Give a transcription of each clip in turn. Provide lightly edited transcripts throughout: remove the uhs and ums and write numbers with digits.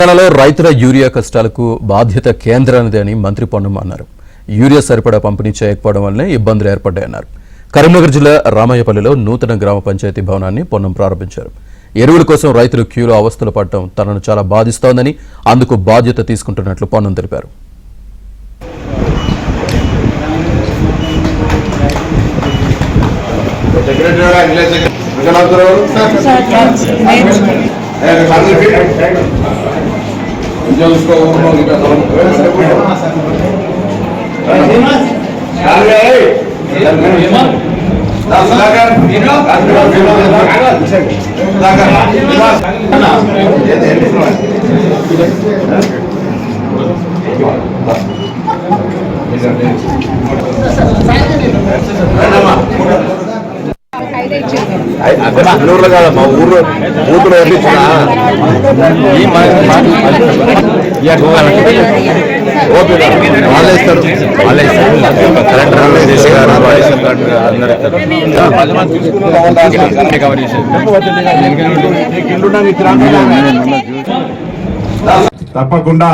తెలంగాణలో రైతుల యూరియా కష్టాలకు బాధ్యత కేంద్రానిదే అని మంత్రి పొన్నం అన్నారు. యూరియా సరిపడా పంపిణీ చేయకపోవడం వల్లనే ఇబ్బందులు ఏర్పడ్డాయన్నారు. కరీంనగర్ జిల్లా రామయ్యపల్లిలో నూతన గ్రామ పంచాయతీ భవనాన్ని పొన్నం ప్రారంభించారు. ఎరువుల కోసం రైతులు క్యూలో అవస్థలు పడటం తనను చాలా బాధిస్తోందని, అందుకు బాధ్యత తీసుకుంటున్నట్లు పొన్నం తెలిపారు. అన్నూరులో కాదమ్మా, ఊర్లో ఊతులు వాళ్ళే ఇస్తారు. కలెక్టర్ జేసీ గారు తప్పకుండా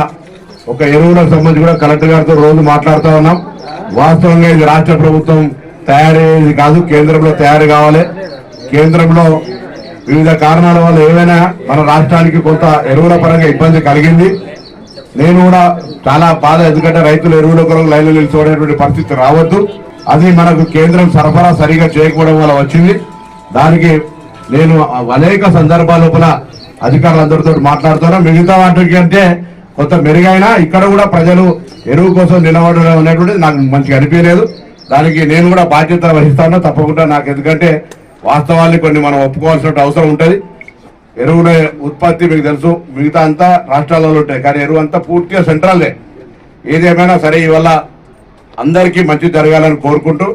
ఒక ఎరువులకు సంబంధించి కూడా కలెక్టర్ గారితో రోజు మాట్లాడుతూ ఉన్నాం. వాస్తవంగా ఇది రాష్ట్ర ప్రభుత్వం తయారయ్యేది కాదు, కేంద్రంలో తయారు కావాలి. కేంద్రంలో వివిధ కారణాల వల్ల ఏమైనా మన రాష్ట్రానికి కొంత ఎరువుల పరంగా ఇబ్బంది కలిగింది. నేను కూడా చాలా బాధ, ఎందుకంటే రైతులు ఎరువుల కొరకు లైన్లో నిలిచిపోయేటువంటి పరిస్థితి రావద్దు. అది మనకు కేంద్రం సరఫరా సరిగా చేయకపోవడం వల్ల వచ్చింది. దానికి నేను అనేక సందర్భాల లోపల అధికారులందరితో మాట్లాడుతున్నా. మిగతా వాటికి అంటే కొంత మెరుగైనా ఇక్కడ కూడా ప్రజలు ఎరువు కోసం నిలబడడం అనేటువంటిది నాకు మంచిగా అనిపించలేదు. దానికి నేను కూడా బాధ్యత వహిస్తాను తప్పకుండా. నాకు ఎందుకంటే వాస్తవాన్ని కొన్ని మనం ఒప్పుకోవాల్సిన అవసరం ఉంటుంది. ఎరువుల ఉత్పత్తి మీకు తెలుసు, మిగతా అంతా రాష్ట్రాలలో ఉంటాయి, కానీ ఎరువు అంతా పూర్తిగా సెంట్రల్దే. ఏదేమైనా సరే ఇవల్ల అందరికీ మంచి జరగాలని కోరుకుంటూ